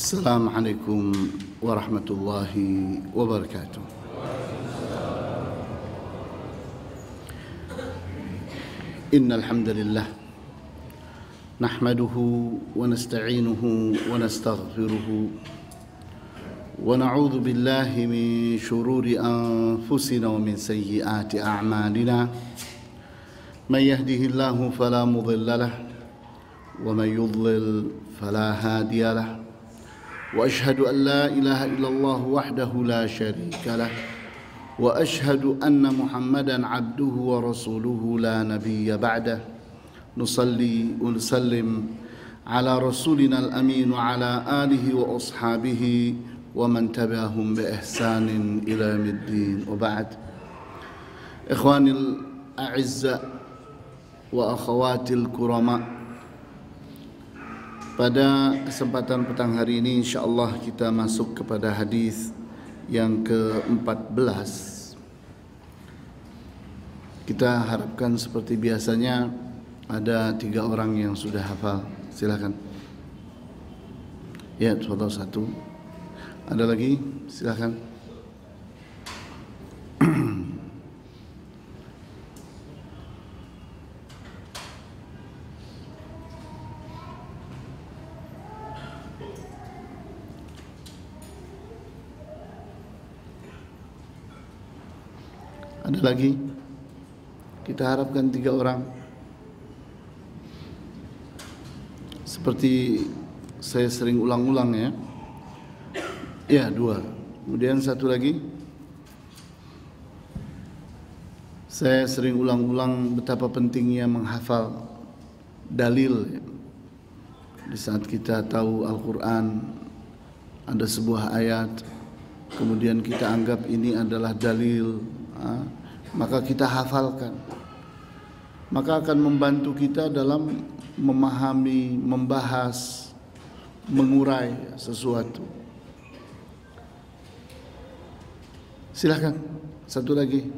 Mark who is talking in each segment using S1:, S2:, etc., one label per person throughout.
S1: Assalamualaikum warahmatullahi wabarakatuh. Innal hamdalillah nahmaduhu wa nasta'inuhu wa nastaghfiruhu wa na'udzu billahi min shururi anfusina wa min sayyiati a'malina. Man yahdihillahu fala mudilla lahu wa man yudlil fala hadiya lahu. وأشهد أن لا إله إلا الله وحده لا شريك له وأشهد أن محمدا عبده ورسوله لا نبي بعده نصلي ونسلم على رسولنا الأمين وعلى آله وأصحابه ومن تبعهم بإحسان إلى يوم الدين وبعد. إخواني الأعزاء وأخواتي الكرماء, pada kesempatan petang hari ini insyaallah kita masuk kepada hadis yang ke-14. Kita harapkan seperti biasanya ada 3 orang yang sudah hafal. Silakan. Ya, contoh 1. Ada lagi? Silakan. Ada lagi? Kita harapkan 3 orang. Seperti saya sering ulang-ulang ya. Ya, 2. Kemudian 1 lagi. Saya sering ulang-ulang betapa pentingnya menghafal dalil. Di saat kita tahu Al-Quran, ada sebuah ayat, kemudian kita anggap ini adalah dalil, maka kita hafalkan, maka akan membantu kita dalam memahami, membahas, mengurai sesuatu. Silakan, 1 lagi.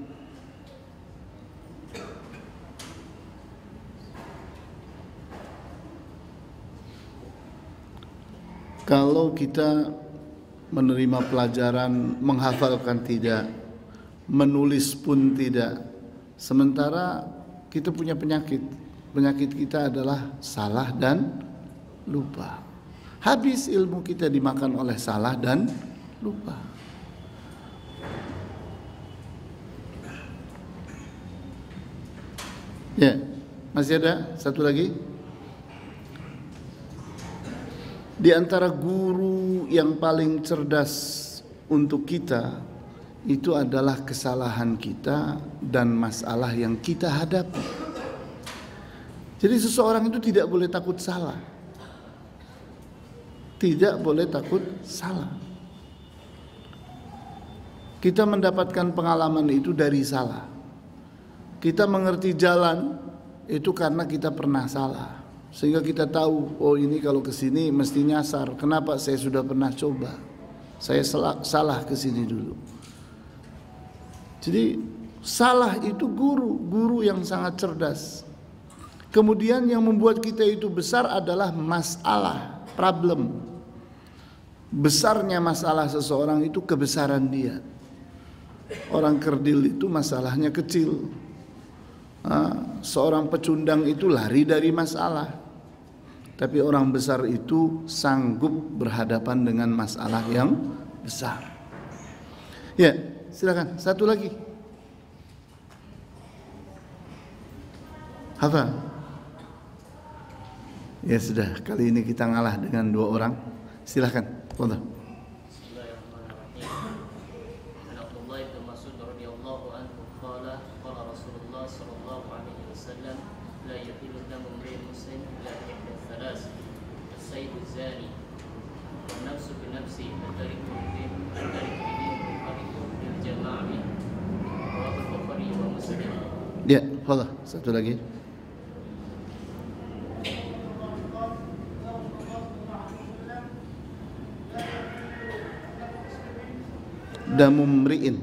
S1: Kalau kita menerima pelajaran, menghafalkan tidak, menulis pun tidak, sementara kita punya penyakit. Penyakit kita adalah salah dan lupa. Habis ilmu kita dimakan oleh salah dan lupa. Ya, masih ada 1 lagi. Di antara guru yang paling cerdas untuk kita itu adalah kesalahan kita dan masalah yang kita hadapi. Jadi seseorang itu tidak boleh takut salah. Tidak boleh takut salah. Kita mendapatkan pengalaman itu dari salah. Kita mengerti jalan itu karena kita pernah salah. Sehingga kita tahu, oh ini kalau ke sini mesti nyasar. Kenapa? Saya sudah pernah coba. Saya salah ke sini dulu. Jadi salah itu guru yang sangat cerdas. Kemudian yang membuat kita itu besar adalah masalah, problem. Besarnya masalah seseorang itu kebesaran dia. Orang kerdil itu masalahnya kecil. Seorang pecundang itu lari dari masalah. Tapi orang besar itu sanggup berhadapan dengan masalah yang besar. Ya, silakan 1 lagi. Hafal? Ya sudah, kali ini kita ngalah dengan 2 orang. Silakan. Qadha. Ya, qadha. 1 lagi. Damumri'in.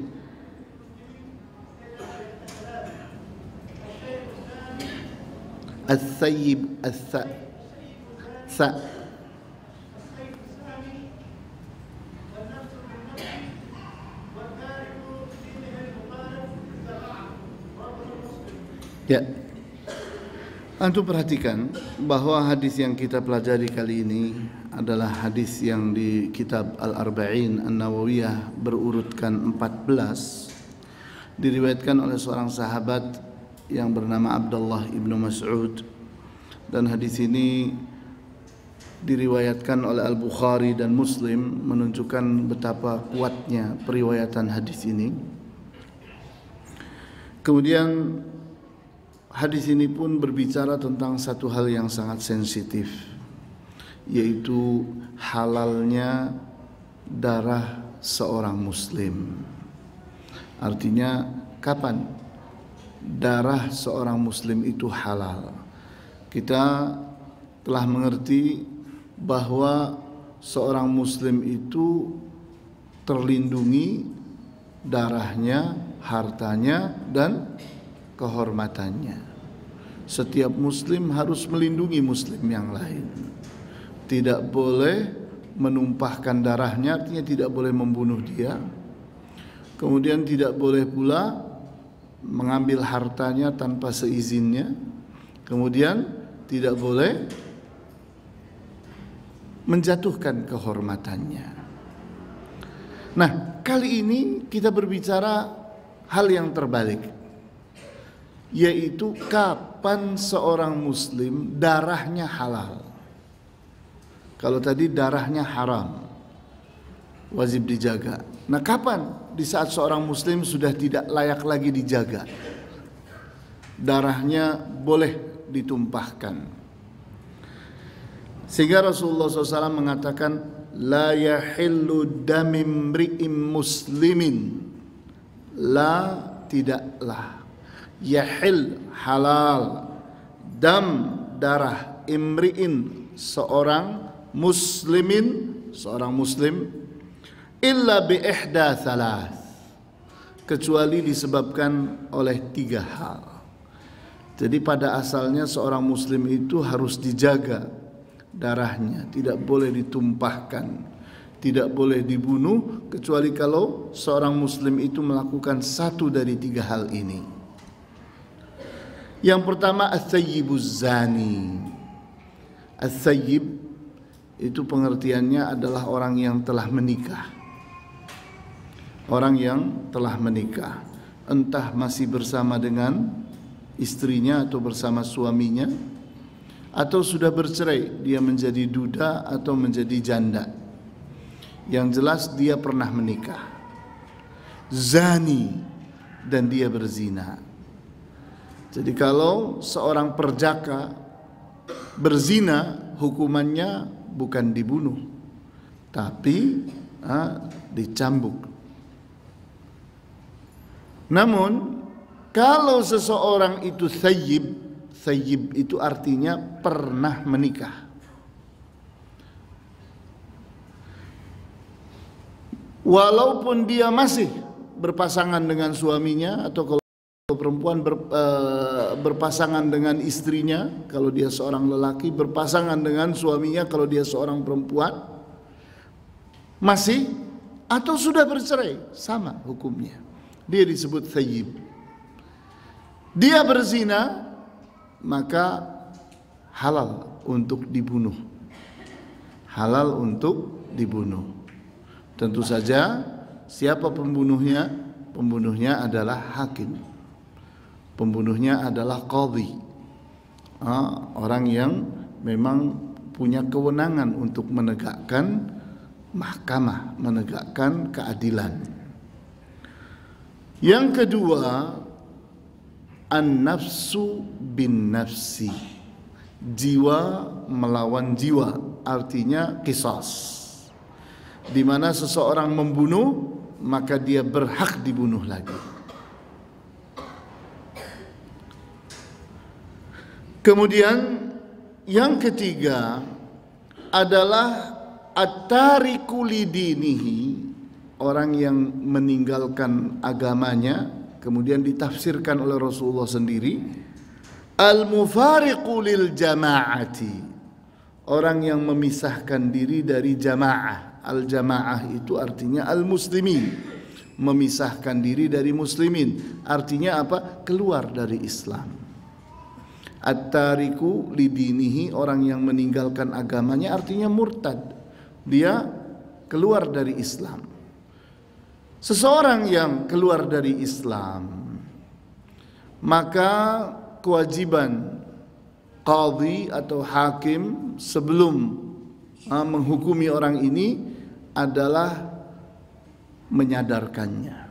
S1: As-sayyib as-sa. Ya, antum perhatikan bahwa hadis yang kita pelajari kali ini adalah hadis yang di kitab Al-Arba'in An-Nawawiyah berurutkan 14, diriwayatkan oleh seorang sahabat yang bernama Abdullah ibnu Mas'ud, dan hadis ini diriwayatkan oleh Al-Bukhari dan Muslim, menunjukkan betapa kuatnya periwayatan hadis ini. Kemudian hadis ini pun berbicara tentang satu hal yang sangat sensitif, yaitu halalnya darah seorang muslim. Artinya kapan darah seorang muslim itu halal? Kita telah mengerti bahwa seorang muslim itu terlindungi darahnya, hartanya, dan kehormatannya. Setiap muslim harus melindungi muslim yang lain. Tidak boleh menumpahkan darahnya, artinya tidak boleh membunuh dia. Kemudian tidak boleh pula mengambil hartanya tanpa seizinnya. Kemudian tidak boleh menjatuhkan kehormatannya. Nah, kali ini kita berbicara hal yang terbalik, yaitu kapan seorang muslim darahnya halal. Kalau tadi darahnya haram, wajib dijaga. Nah, kapan di saat seorang muslim sudah tidak layak lagi dijaga, darahnya boleh ditumpahkan? Sehingga Rasulullah SAW mengatakan, la yahillu damim mri'im muslimin, la, tidaklah, yahil, halal, dam, darah, imri'in, seorang muslimin, seorang muslim, illa bi ihda thalath, kecuali disebabkan oleh 3 hal. Jadi pada asalnya seorang muslim itu harus dijaga darahnya, tidak boleh ditumpahkan, tidak boleh dibunuh, kecuali kalau seorang muslim itu melakukan satu dari 3 hal ini. Yang pertama, as-sayyibuz zani. As-sayyib itu pengertiannya adalah orang yang telah menikah. Orang yang telah menikah, entah masih bersama dengan istrinya atau bersama suaminya, atau sudah bercerai, dia menjadi duda atau menjadi janda. Yang jelas dia pernah menikah. Zani, dan dia berzina. Jadi kalau seorang perjaka berzina, hukumannya bukan dibunuh, tapi dicambuk. Namun kalau seseorang itu thayyib, thayyib itu artinya pernah menikah, walaupun dia masih berpasangan dengan suaminya, atau kalau perempuan berpasangan dengan istrinya, kalau dia seorang lelaki berpasangan dengan suaminya, kalau dia seorang perempuan, masih atau sudah bercerai, sama hukumnya. Dia disebut thayyib. Dia berzina, maka halal untuk dibunuh. Halal untuk dibunuh. Tentu saja siapa pembunuhnya? Pembunuhnya adalah hakim. Pembunuhnya adalah qadhi. Orang yang memang punya kewenangan untuk menegakkan mahkamah, menegakkan keadilan. Yang kedua, an-nafsu bin nafsi, jiwa melawan jiwa, artinya qisas. Di mana seseorang membunuh, maka dia berhak dibunuh lagi. Kemudian yang ketiga adalah at-tariku lidinihi, orang yang meninggalkan agamanya, kemudian ditafsirkan oleh Rasulullah sendiri, al-mufariqu lil jama'ati, orang yang memisahkan diri dari jamaah. Al-jamaah itu artinya al-muslimin, memisahkan diri dari muslimin. Artinya apa? Keluar dari Islam. At-tariku lidinihi, orang yang meninggalkan agamanya, artinya murtad. Dia keluar dari Islam. Seseorang yang keluar dari Islam, maka kewajiban qadhi atau hakim sebelum menghukumi orang ini adalah menyadarkannya,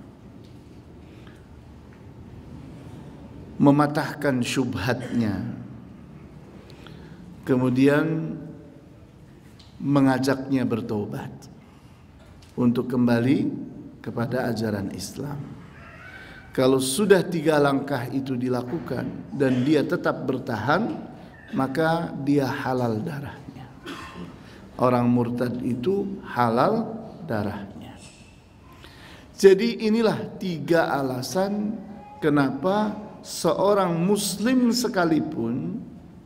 S1: mematahkan syubhatnya, kemudian mengajaknya bertobat untuk kembali kepada ajaran Islam. Kalau sudah 3 langkah itu dilakukan dan dia tetap bertahan, maka dia halal darahnya. Orang murtad itu halal darahnya. Jadi inilah 3 alasan kenapa seorang muslim sekalipun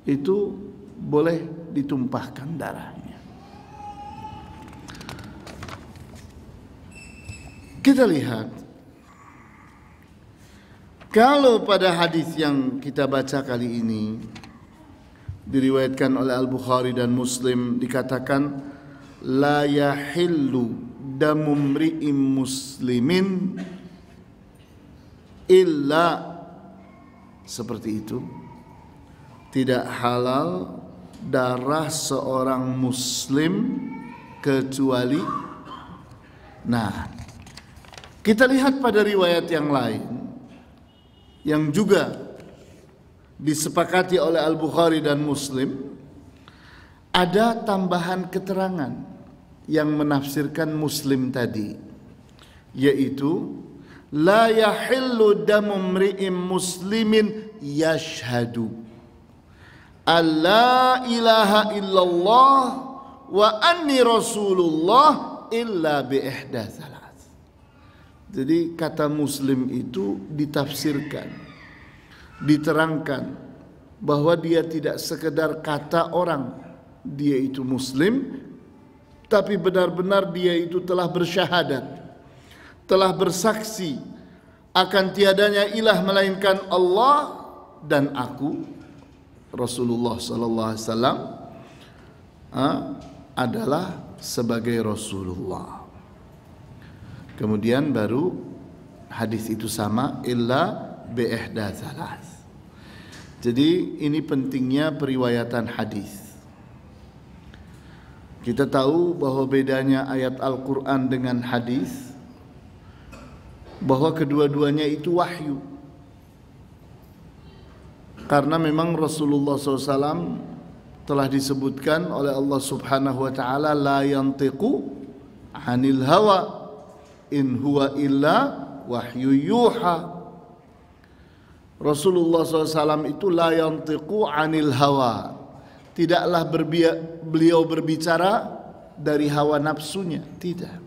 S1: itu boleh ditumpahkan darahnya. Kita lihat, kalau pada hadis yang kita baca kali ini diriwayatkan oleh Al-Bukhari dan Muslim, dikatakan la yahillu damu mri'im muslimin illa, seperti itu, tidak halal darah seorang muslim kecuali. Nah, kita lihat pada riwayat yang lain yang juga disepakati oleh Al-Bukhari dan Muslim, ada tambahan keterangan yang menafsirkan Muslim tadi, yaitu la yahillu damu mri'im muslimin yashhadu alla ilaha illallah wa anni rasulullah illa bi ihda salat. Jadi kata muslim itu ditafsirkan, diterangkan bahwa dia tidak sekedar kata orang dia itu muslim, tapi benar-benar dia itu telah bersyahadat, telah bersaksi akan tiadanya ilah melainkan Allah, dan aku Rasulullah sallallahu alaihi wasallam adalah sebagai Rasulullah. Kemudian baru hadis itu sama illa bi ihda salas. Jadi ini pentingnya periwayatan hadis. Kita tahu bahwa bedanya ayat Al-Quran dengan hadis, bahwa kedua-duanya itu wahyu. Karena memang Rasulullah SAW telah disebutkan oleh Allah Subhanahu wa taala, la yantiqu 'anil hawa in huwa illa wahyu yuha. Rasulullah SAW itu la yantiqu 'anil hawa, tidaklah beliau berbicara dari hawa nafsunya, tidak.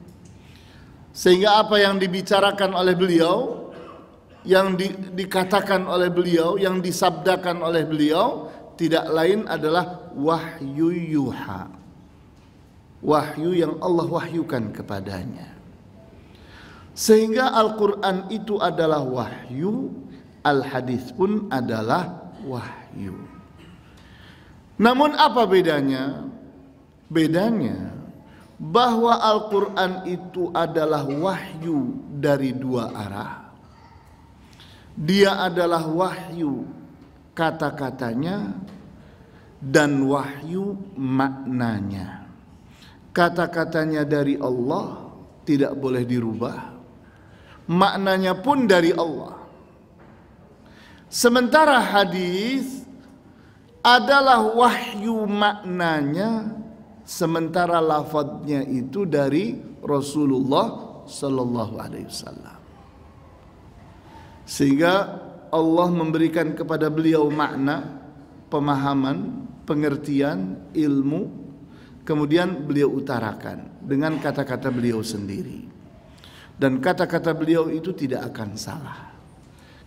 S1: Sehingga apa yang dibicarakan oleh beliau, yang dikatakan oleh beliau, yang disabdakan oleh beliau, tidak lain adalah wahyu yuha, wahyu yang Allah wahyukan kepadanya. Sehingga Al-Quran itu adalah wahyu, Al-Hadis pun adalah wahyu. Namun apa bedanya? Bedanya bahwa Al-Quran itu adalah wahyu dari 2 arah. Dia adalah wahyu kata-katanya dan wahyu maknanya. Kata-katanya dari Allah, tidak boleh dirubah. Maknanya pun dari Allah. Sementara hadis adalah wahyu maknanya, sementara lafadznya itu dari Rasulullah sallallahu alaihi wasallam. Sehingga Allah memberikan kepada beliau makna, pemahaman, pengertian, ilmu, kemudian beliau utarakan dengan kata-kata beliau sendiri. Dan kata-kata beliau itu tidak akan salah.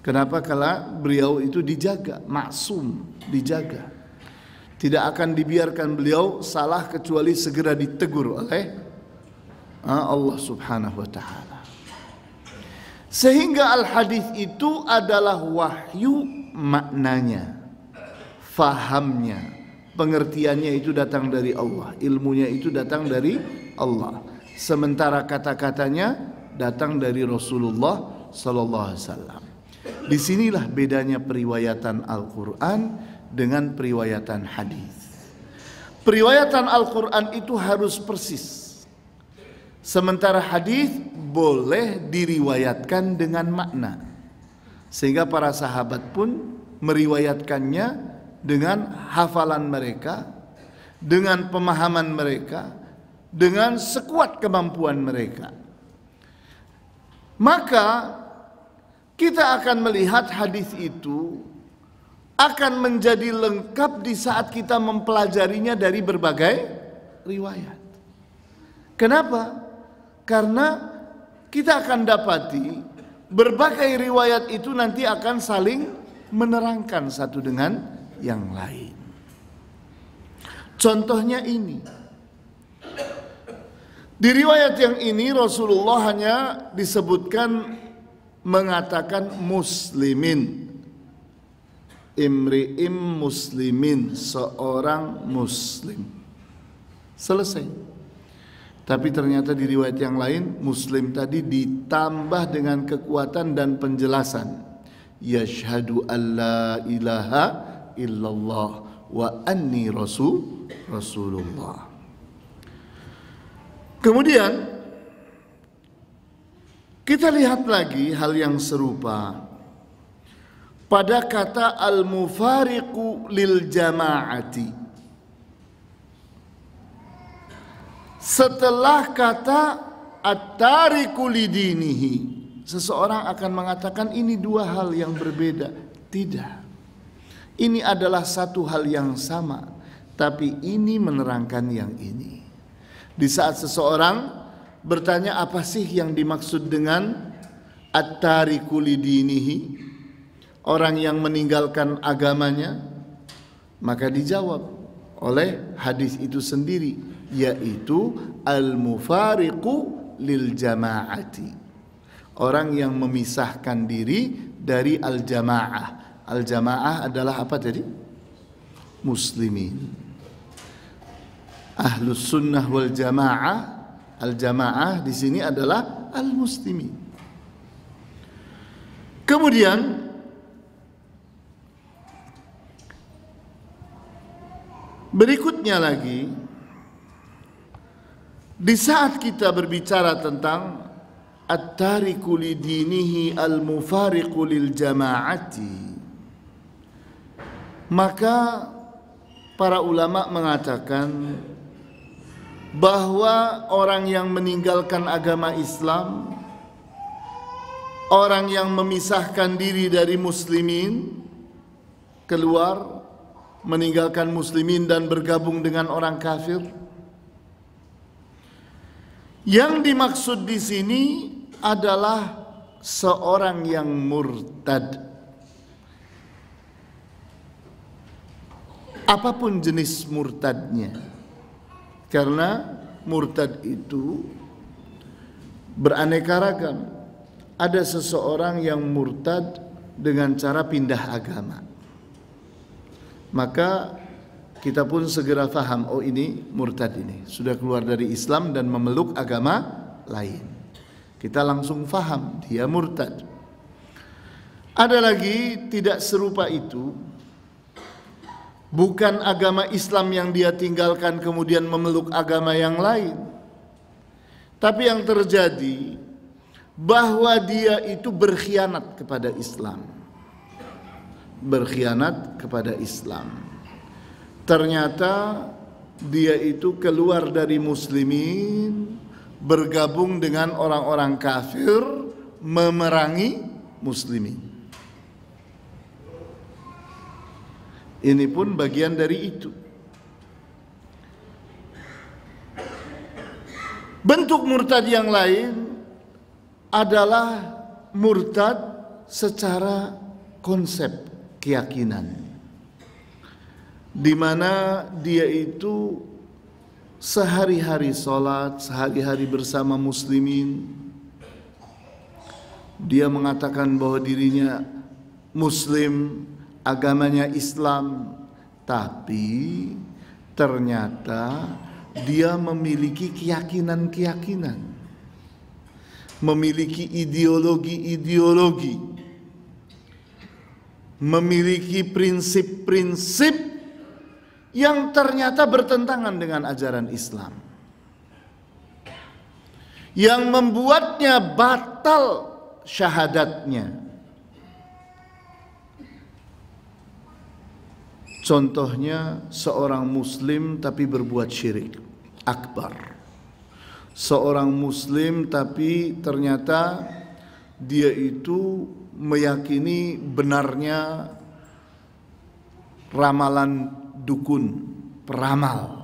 S1: Kenapa? Karena beliau itu dijaga, maksum, dijaga. Tidak akan dibiarkan beliau salah kecuali segera ditegur oleh Allah Subhanahu wa taala. Sehingga al-hadis itu adalah wahyu maknanya, fahamnya, pengertiannya itu datang dari Allah, ilmunya itu datang dari Allah. Sementara kata-katanya datang dari Rasulullah sallallahu alaihi wasallam. Disinilah bedanya periwayatan Al-Quran dengan periwayatan hadis. Periwayatan Al-Quran itu harus persis, sementara hadis boleh diriwayatkan dengan makna. Sehingga para sahabat pun meriwayatkannya dengan hafalan mereka, dengan pemahaman mereka, dengan sekuat kemampuan mereka. Maka kita akan melihat hadis itu akan menjadi lengkap di saat kita mempelajarinya dari berbagai riwayat. Kenapa? Karena kita akan dapati berbagai riwayat itu nanti akan saling menerangkan satu dengan yang lain. Contohnya ini. Di riwayat yang ini Rasulullah hanya disebutkan mengatakan muslimin. Imri'im muslimin, seorang muslim. Selesai. Tapi ternyata di riwayat yang lain muslim tadi ditambah dengan kekuatan dan penjelasan. Yashhadu an la ilaha illallah wa anni rasulullah. Kemudian kita lihat lagi hal yang serupa pada kata al-mufariqu lil jama'ati. Setelah kata at-tariku lidinihi, seseorang akan mengatakan ini dua hal yang berbeda. Tidak. Ini adalah satu hal yang sama, tapi ini menerangkan yang ini. Di saat seseorang bertanya apa sih yang dimaksud dengan at-tariku lidinihi, orang yang meninggalkan agamanya, maka dijawab oleh hadis itu sendiri, yaitu al-mufariqu lil jama'ati, orang yang memisahkan diri dari al-jamaah. Al-jamaah adalah apa tadi? Muslimin. Ahlus sunnah wal jamaah, al-jamaah di sini adalah al-muslimin. Kemudian berikutnya lagi, di saat kita berbicara tentang at-tariku lidinihi al-mufariqu lil jama'ati, maka para ulama mengatakan bahwa orang yang meninggalkan agama Islam, orang yang memisahkan diri dari muslimin, keluar meninggalkan muslimin dan bergabung dengan orang kafir, yang dimaksud di sini adalah seorang yang murtad. Apapun jenis murtadnya, karena murtad itu beraneka ragam. Ada seseorang yang murtad dengan cara pindah agama, maka kita pun segera faham, oh ini murtad, ini sudah keluar dari Islam dan memeluk agama lain. Kita langsung faham dia murtad. Ada lagi tidak serupa itu, bukan agama Islam yang dia tinggalkan kemudian memeluk agama yang lain, tapi yang terjadi bahwa dia itu berkhianat kepada Islam. Berkhianat kepada Islam. Ternyata dia itu keluar dari muslimin, bergabung dengan orang-orang kafir, memerangi muslimin. Ini pun bagian dari itu. Bentuk murtad yang lain adalah murtad secara konsep keyakinan. di mana dia itu sehari-hari sholat, sehari-hari bersama muslimin. Dia mengatakan bahwa dirinya muslim, agamanya Islam, tapi ternyata dia memiliki keyakinan-keyakinan, memiliki ideologi-ideologi, memiliki prinsip-prinsip yang ternyata bertentangan dengan ajaran Islam, yang membuatnya batal syahadatnya. Contohnya seorang muslim tapi berbuat syirik akbar. Seorang muslim tapi ternyata dia itu meyakini benarnya ramalan dukun, peramal,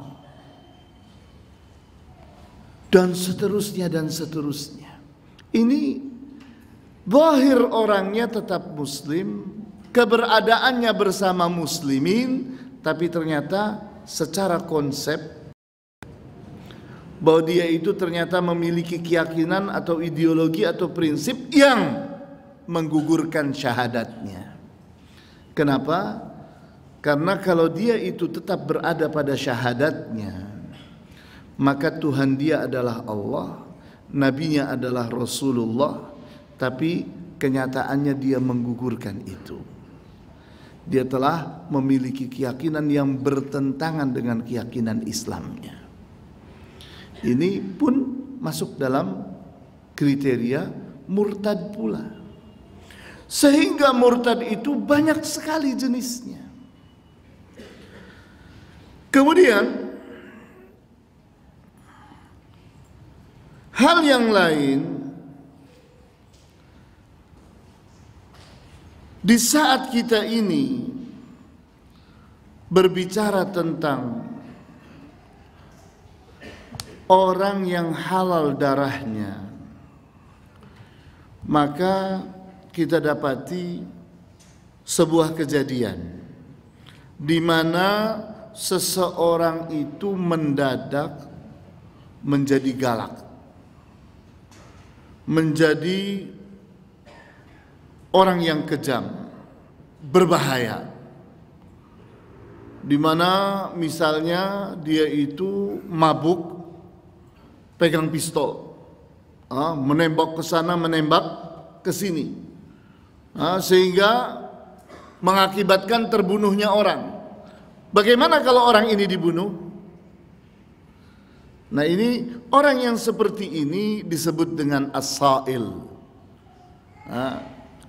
S1: dan seterusnya dan seterusnya. Ini zahir orangnya tetap muslim, keberadaannya bersama muslimin, tapi ternyata secara konsep bahwa dia itu ternyata memiliki keyakinan atau ideologi atau prinsip yang menggugurkan syahadatnya. Kenapa? Karena kalau dia itu tetap berada pada syahadatnya, maka Tuhan dia adalah Allah, nabinya adalah Rasulullah, tapi kenyataannya dia menggugurkan itu. Dia telah memiliki keyakinan yang bertentangan dengan keyakinan Islamnya. Ini pun masuk dalam kriteria murtad pula. Sehingga murtad itu banyak sekali jenisnya. Kemudian hal yang lain, di saat kita ini berbicara tentang orang yang halal darahnya, maka kita dapati sebuah kejadian di mana seseorang itu mendadak menjadi galak, menjadi orang yang kejam, berbahaya, di mana misalnya dia itu mabuk, pegang pistol, menembak ke sana, menembak ke sini, sehingga mengakibatkan terbunuhnya orang. Bagaimana kalau orang ini dibunuh? Nah, ini orang yang seperti ini disebut dengan as-sa'il.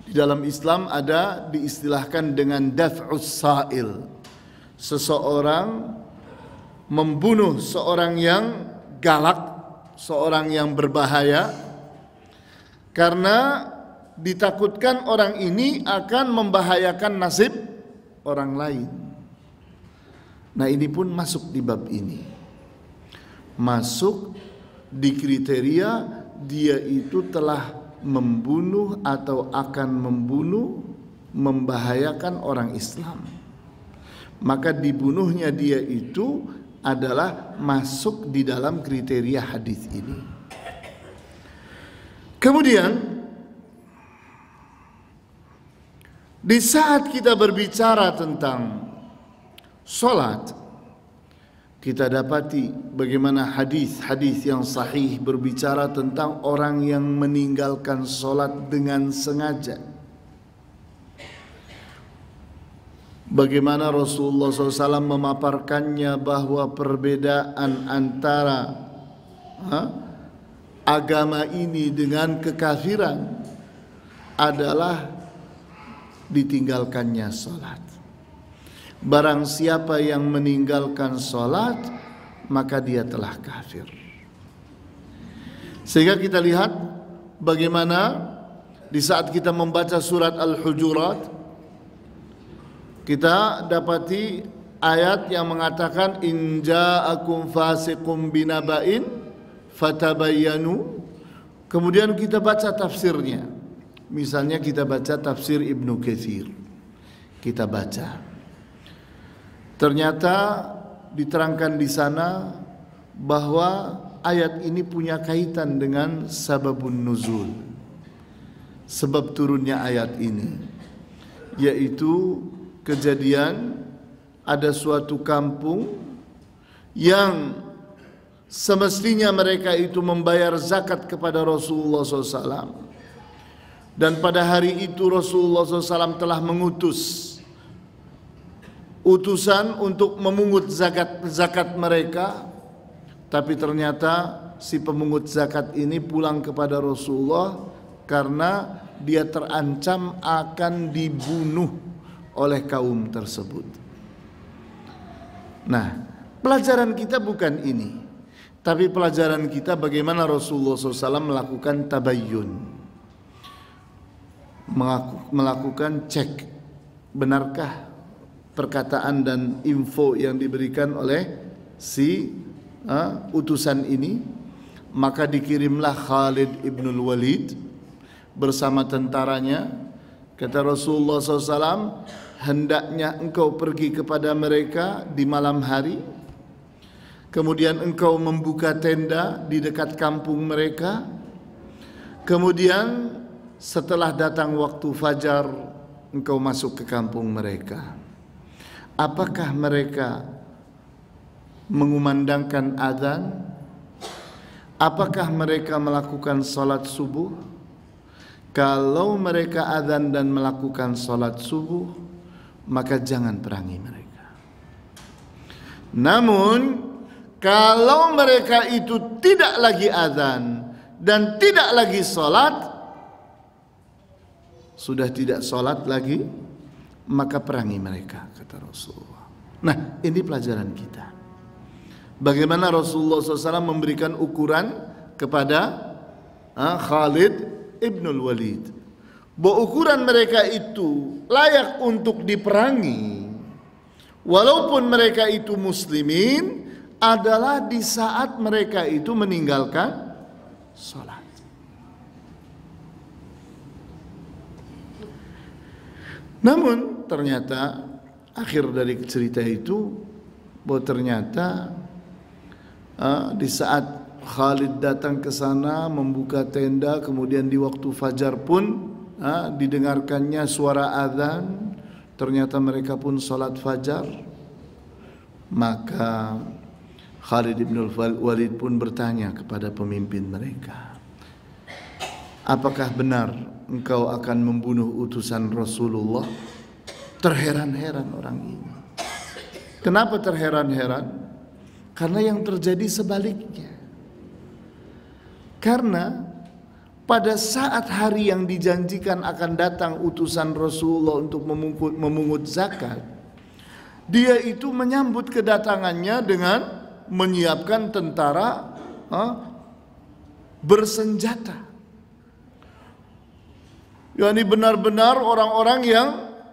S1: Di dalam Islam ada diistilahkan dengan daf'us sa'il. Seseorang membunuh seorang yang galak, seorang yang berbahaya, karena ditakutkan orang ini akan membahayakan nasib orang lain. Nah, ini pun masuk di bab ini, masuk di kriteria dia itu telah membunuh atau akan membunuh, membahayakan orang Islam. Maka dibunuhnya dia itu adalah masuk di dalam kriteria hadis ini. Kemudian di saat kita berbicara tentang salat, kita dapati bagaimana hadis-hadis yang sahih berbicara tentang orang yang meninggalkan salat dengan sengaja. Bagaimana Rasulullah SAW memaparkannya bahwa perbedaan antara agama ini dengan kekafiran adalah ditinggalkannya salat. Barang siapa yang meninggalkan salat, maka dia telah kafir. Sehingga kita lihat bagaimana di saat kita membaca surat Al-Hujurat, kita dapati ayat yang mengatakan in ja'akum fasiqum binaba'in fatabayyanu. Kemudian kita baca tafsirnya. Misalnya kita baca tafsir Ibnu Katsir. Kita baca Ternyata diterangkan di sana bahwa ayat ini punya kaitan dengan sababun nuzul, sebab turunnya ayat ini, yaitu kejadian ada suatu kampung yang semestinya mereka itu membayar zakat kepada Rasulullah SAW, dan pada hari itu Rasulullah SAW telah mengutus utusan untuk memungut zakat mereka, tapi ternyata si pemungut zakat ini pulang kepada Rasulullah karena dia terancam akan dibunuh oleh kaum tersebut. Nah, pelajaran kita bukan ini, tapi pelajaran kita bagaimana Rasulullah SAW melakukan tabayyun, melakukan cek, benarkah perkataan dan info yang diberikan oleh si utusan ini. Maka dikirimlah Khalid ibnul Walid bersama tentaranya. Kata Rasulullah SAW, hendaknya engkau pergi kepada mereka di malam hari, kemudian engkau membuka tenda di dekat kampung mereka, kemudian setelah datang waktu fajar engkau masuk ke kampung mereka. Apakah mereka mengumandangkan azan? Apakah mereka melakukan salat subuh? Kalau mereka azan dan melakukan salat subuh, maka jangan perangi mereka. Namun kalau mereka itu tidak lagi azan dan tidak lagi salat, sudah tidak salat lagi, maka perangi mereka, kata Rasulullah. Nah, ini pelajaran kita. Bagaimana Rasulullah SAW memberikan ukuran kepada Khalid ibnul Walid, bahwa ukuran mereka itu layak untuk diperangi walaupun mereka itu muslimin adalah di saat mereka itu meninggalkan sholat. Namun ternyata akhir dari cerita itu bahwa ternyata di saat Khalid datang ke sana membuka tenda, kemudian di waktu fajar pun didengarkannya suara azan, ternyata mereka pun salat fajar. Maka Khalid bin Walid pun bertanya kepada pemimpin mereka, apakah benar engkau akan membunuh utusan Rasulullah? Terheran-heran orang ini. Kenapa terheran-heran? Karena yang terjadi sebaliknya. Karena pada saat hari yang dijanjikan akan datang utusan Rasulullah untuk memungut zakat, dia itu menyambut kedatangannya dengan menyiapkan tentara bersenjata. Yani benar-benar orang-orang yang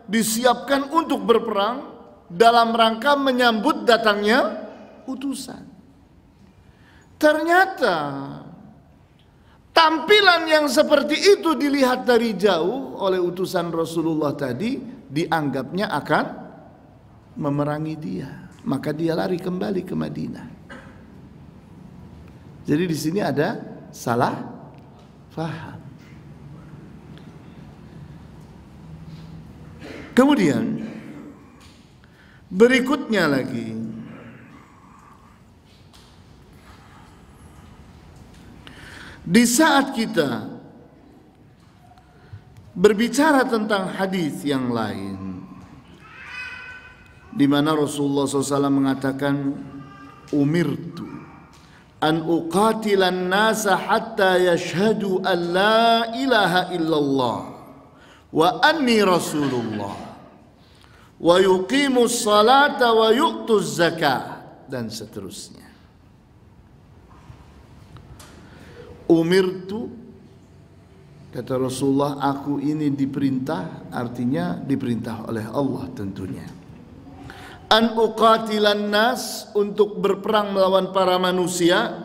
S1: disiapkan untuk berperang dalam rangka menyambut datangnya utusan. Ternyata tampilan yang seperti itu dilihat dari jauh oleh utusan Rasulullah tadi, dianggapnya akan memerangi dia. Maka dia lari kembali ke Madinah. Jadi di sini ada salah faham. Kemudian berikutnya lagi, di saat kita berbicara tentang hadis yang lain, di mana Rasulullah SAW mengatakan, umirtu an uqatilan nasa hatta yashhadu an la ilaha illallah wa anni rasulullah wa yuqimus salata wa yu'tuz zakah, dan seterusnya. Umirtu, kata Rasulullah, aku ini diperintah, artinya diperintah oleh Allah tentunya, an uqatilan nas, untuk berperang melawan para manusia,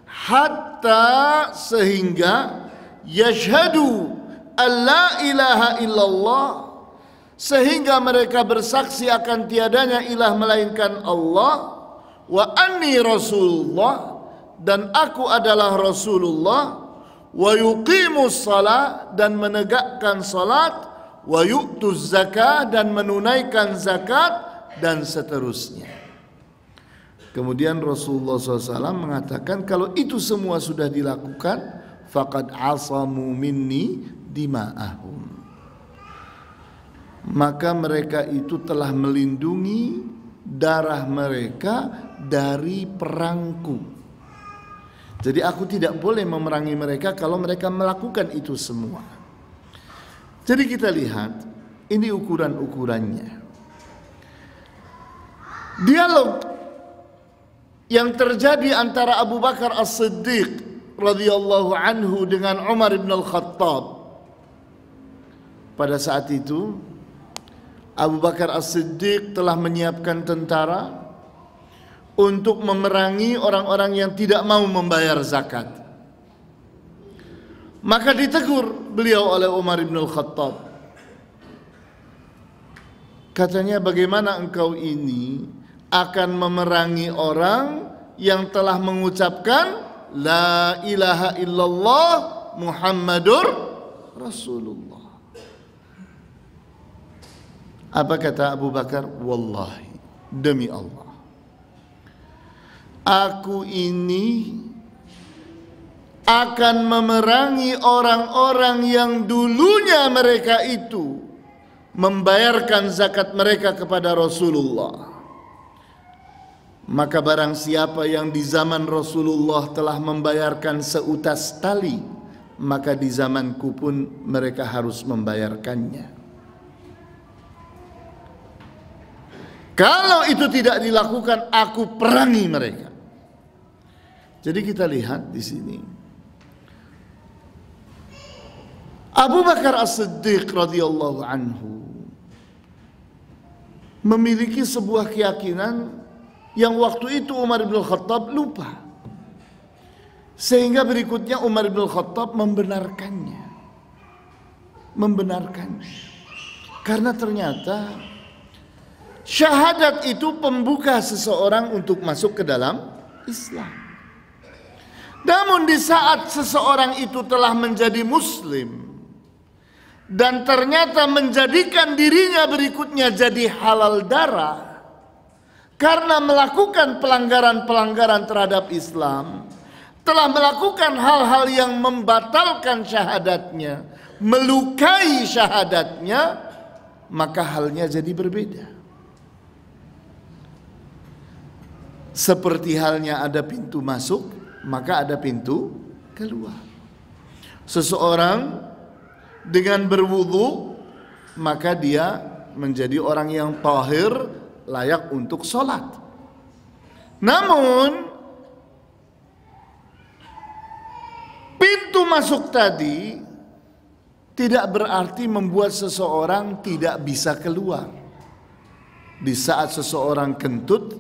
S1: hatta, sehingga, yashhadu an la ilaha illallah, sehingga mereka bersaksi akan tiadanya ilah melainkan Allah, wa anni Rasulullah, dan aku adalah Rasulullah, wa yuqimus shalah, dan menegakkan salat, wa yu'tuz zakah, dan menunaikan zakat, dan seterusnya. Kemudian Rasulullah SAW mengatakan kalau itu semua sudah dilakukan, faqad asamu minni dima'ahum, maka mereka itu telah melindungi darah mereka dari perangku. Jadi aku tidak boleh memerangi mereka kalau mereka melakukan itu semua. Jadi kita lihat ini ukuran-ukurannya. Dialog yang terjadi antara Abu Bakar As-Siddiq radhiyallahu anhu dengan Umar bin Al-Khattab. Pada saat itu Abu Bakar As-Siddiq telah menyiapkan tentara untuk memerangi orang-orang yang tidak mau membayar zakat. Maka ditegur beliau oleh Umar bin Al-Khattab. Katanya, bagaimana engkau ini akan memerangi orang yang telah mengucapkan La ilaha illallah Muhammadur Rasulullah. Apa kata Abu Bakar? Wallahi, demi Allah, aku ini akan memerangi orang-orang yang dulunya mereka itu membayarkan zakat mereka kepada Rasulullah. Maka barang siapa yang di zaman Rasulullah telah membayarkan seutas tali, maka di zamanku pun mereka harus membayarkannya. Kalau itu tidak dilakukan, aku perangi mereka. Jadi kita lihat di sini, Abu Bakar As-Siddiq radhiyallahu anhu memiliki sebuah keyakinan yang waktu itu Umar bin Khattab lupa, sehingga berikutnya Umar bin Khattab membenarkannya, karena ternyata syahadat itu pembuka seseorang untuk masuk ke dalam Islam. Namun di saat seseorang itu telah menjadi muslim dan ternyata menjadikan dirinya berikutnya jadi halal darah karena melakukan pelanggaran-pelanggaran terhadap Islam, telah melakukan hal-hal yang membatalkan syahadatnya, melukai syahadatnya, maka halnya jadi berbeda. Seperti halnya ada pintu masuk, maka ada pintu keluar. Seseorang dengan berwudu, maka dia menjadi orang yang tahir, layak untuk sholat. Namun pintu masuk tadi tidak berarti membuat seseorang tidak bisa keluar. Di saat seseorang kentut,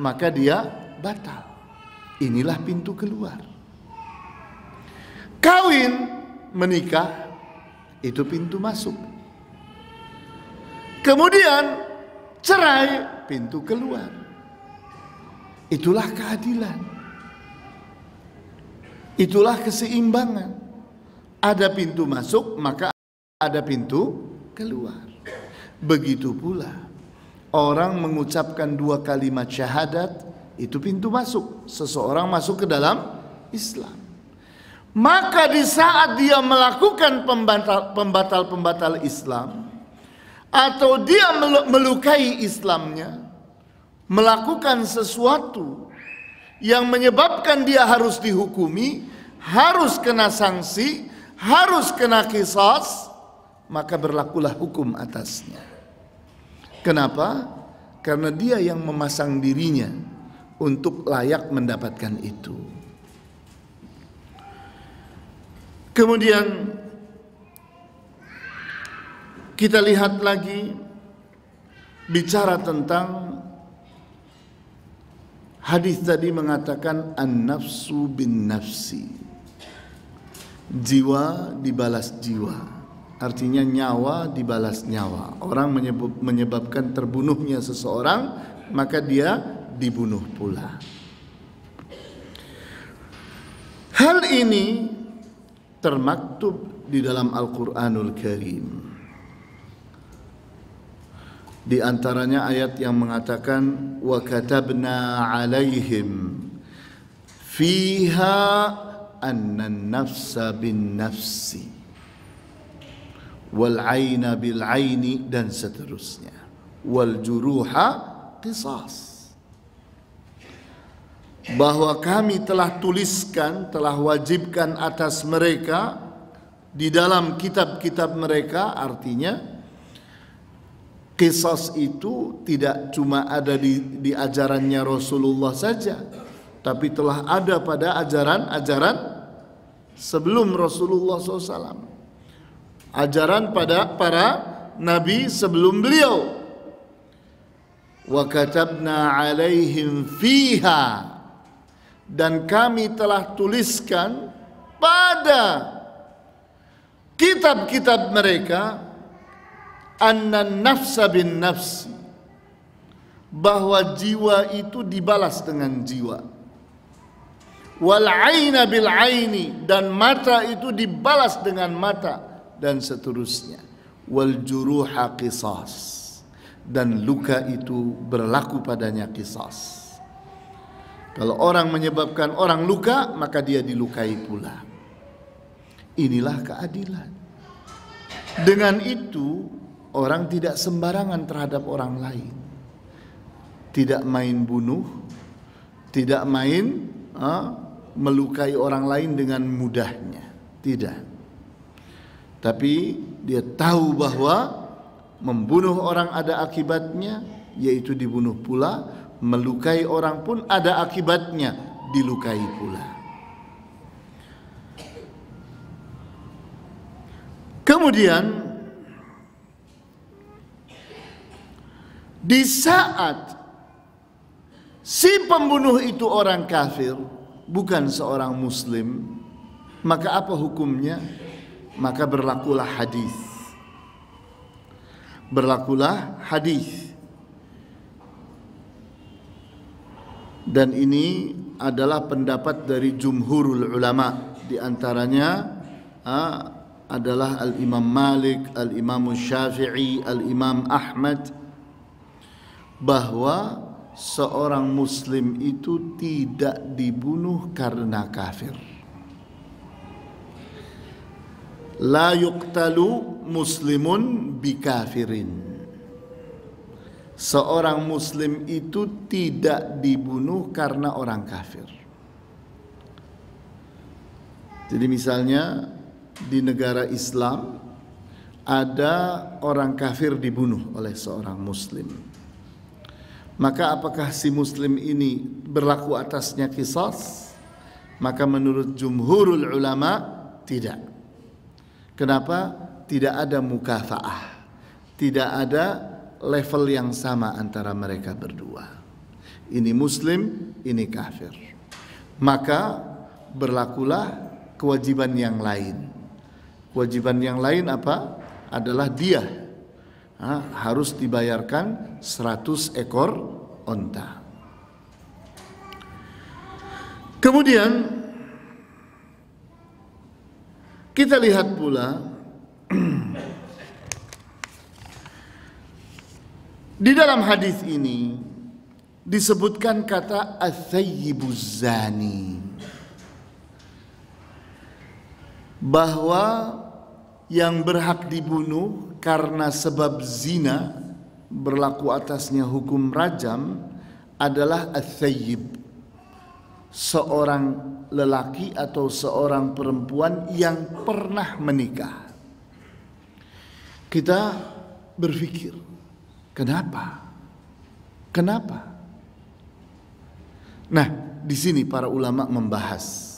S1: maka dia batal. Inilah pintu keluar. Kawin, menikah, itu pintu masuk. Kemudian cerai, pintu keluar. Itulah keadilan. Itulah keseimbangan. Ada pintu masuk, maka ada pintu keluar. Begitu pula orang mengucapkan 2 kalimat syahadat, itu pintu masuk. Seseorang masuk ke dalam Islam. Maka di saat dia melakukan pembatal-pembatal Islam, atau dia melukai Islamnya, melakukan sesuatu yang menyebabkan dia harus dihukumi, harus kena sanksi, harus kena qisas, maka berlakulah hukum atasnya. Kenapa? Karena dia yang memasang dirinya untuk layak mendapatkan itu. Kemudian kita lihat lagi bicara tentang hadis tadi mengatakan an-nafsu bin nafsi, jiwa dibalas jiwa. artinya nyawa dibalas nyawa. Orang menyebabkan terbunuhnya seseorang, maka dia dibunuh pula. Hal ini termaktub di dalam Al-Quranul Karim. Di antaranya ayat yang mengatakan wa katabna alaihim fiha annan nafsa bin nafsi wal aina bil aini, dan seterusnya, wal juruha qisas. Bahwa kami telah tuliskan, telah wajibkan atas mereka di dalam kitab-kitab mereka, artinya qisas itu tidak cuma ada di ajarannya Rasulullah saja, tapi telah ada pada ajaran-ajaran sebelum Rasulullah SAW, ajaran pada para nabi sebelum beliau. Wa katabna alaihim fiha, dan kami telah tuliskan pada kitab-kitab mereka annan nafsa bin nafsi, bahwa jiwa itu dibalas dengan jiwa, wal aina bil aini, dan mata itu dibalas dengan mata, dan seterusnya, wal juruha qisas, dan luka itu berlaku padanya qisas. Kalau orang menyebabkan orang luka, maka dia dilukai pula. Inilah keadilan. Dengan itu, orang tidak sembarangan terhadap orang lain. Tidak main bunuh, tidak main melukai orang lain dengan mudahnya. Tidak. Tapi dia tahu bahwa membunuh orang ada akibatnya, yaitu dibunuh pula. Melukai orang pun ada akibatnya, dilukai pula. Kemudian di saat si pembunuh itu orang kafir, bukan seorang muslim, maka apa hukumnya? Maka berlakulah hadis. Berlakulah hadis. Dan ini adalah pendapat dari jumhurul ulama. Di antaranya adalah Al-Imam Malik, Al-Imam Syafi'i, Al-Imam Ahmad, bahwa seorang muslim itu tidak dibunuh karena kafir. La yuqtalu muslimun bikafirin. Seorang muslim itu tidak dibunuh karena orang kafir. Jadi misalnya di negara Islam ada orang kafir dibunuh oleh seorang muslim, maka apakah si muslim ini berlaku atasnya qisas? Maka menurut jumhurul ulama tidak. Kenapa? Tidak ada mukafaah, tidak ada level yang sama antara mereka berdua. Ini muslim, ini kafir. Maka berlakulah kewajiban yang lain. Kewajiban yang lain apa? Adalah dia harus dibayarkan 100 ekor onta. Kemudian kita lihat pula di dalam hadis ini disebutkan kata ats-tsayyibuz zani, bahwa yang berhak dibunuh karena sebab zina, berlaku atasnya hukum rajam, adalah ats-tsayyib, seorang lelaki atau seorang perempuan yang pernah menikah. Kita berpikir, kenapa? Kenapa? Nah, di sini para ulama membahas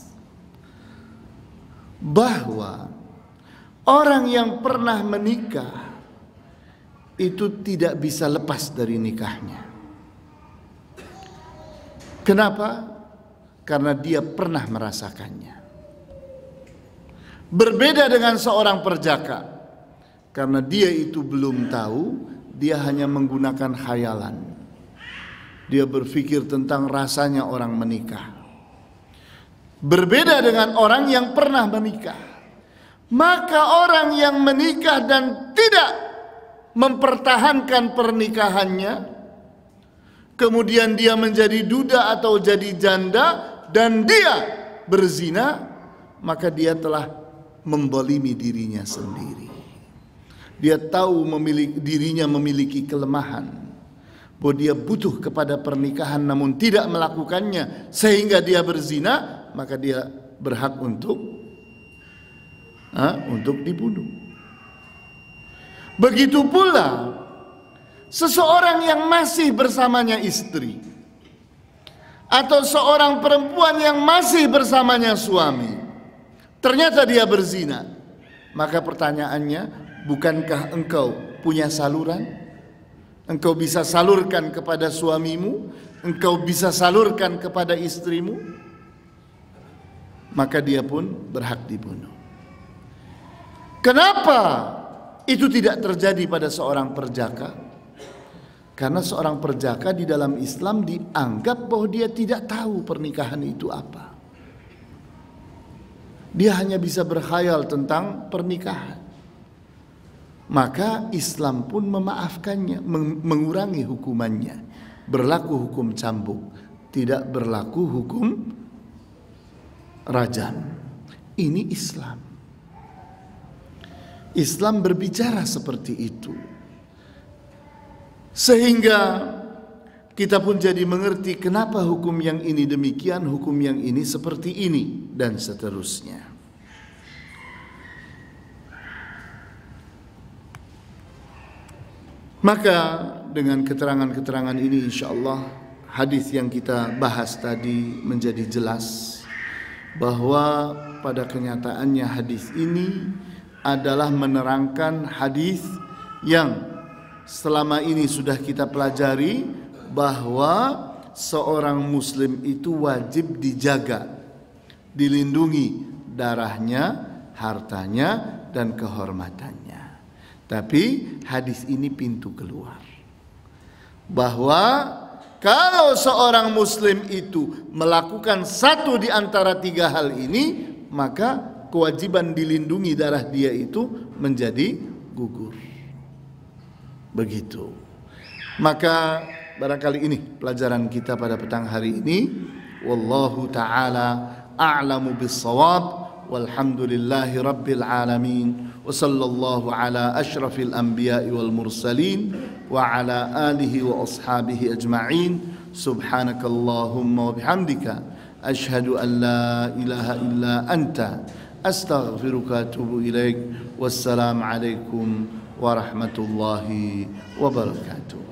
S1: bahwa orang yang pernah menikah itu tidak bisa lepas dari nikahnya. Kenapa? Karena dia pernah merasakannya. Berbeda dengan seorang perjaka. Karena dia itu belum tahu, dia hanya menggunakan khayalan. Dia berpikir tentang rasanya orang menikah. Berbeda dengan orang yang pernah menikah. Maka orang yang menikah dan tidak mempertahankan pernikahannya, kemudian dia menjadi duda atau jadi janda dan dia berzina, maka dia telah membolimi dirinya sendiri. Dia tahu dirinya memiliki kelemahan, bahwa dia butuh kepada pernikahan namun tidak melakukannya sehingga dia berzina, maka dia berhak untuk dibunuh. Begitu pula seseorang yang masih bersamanya istri, atau seorang perempuan yang masih bersamanya suami, ternyata dia berzina, maka pertanyaannya, bukankah engkau punya saluran? Engkau bisa salurkan kepada suamimu, engkau bisa salurkan kepada istrimu, maka dia pun berhak dibunuh. Kenapa itu tidak terjadi pada seorang perjaka? Karena seorang perjaka di dalam Islam dianggap bahwa dia tidak tahu pernikahan itu apa. Dia hanya bisa berkhayal tentang pernikahan. Maka Islam pun memaafkannya, mengurangi hukumannya. Berlaku hukum cambuk, tidak berlaku hukum rajam. Ini Islam. Islam berbicara seperti itu. Sehingga kita pun jadi mengerti kenapa hukum yang ini demikian, hukum yang ini seperti ini, dan seterusnya. Maka dengan keterangan-keterangan ini insyaallah hadis yang kita bahas tadi menjadi jelas bahwa pada kenyataannya hadis ini adalah menerangkan hadis yang selama ini sudah kita pelajari, bahwa seorang muslim itu wajib dijaga, dilindungi darahnya, hartanya, dan kehormatannya. Tapi hadis ini pintu keluar, bahwa kalau seorang muslim itu melakukan satu di antara tiga hal ini, maka kewajiban dilindungi darah dia itu menjadi gugur. Begitu. Maka barangkali ini pelajaran kita pada petang hari ini. Wallahu ta'ala a'lamu bis-shawab. Walhamdulillahi rabbil alamin. Wa sallallahu ala ashrafil anbiya'i wal mursalin wa ala alihi wa ashabihi ajma'in. Subhanakallahumma wa bihamdika ashhadu an la ilaha illa anta astaghfiruka wa atubu ilaik. Wassalamu alaikum warahmatullahi wabarakatuh.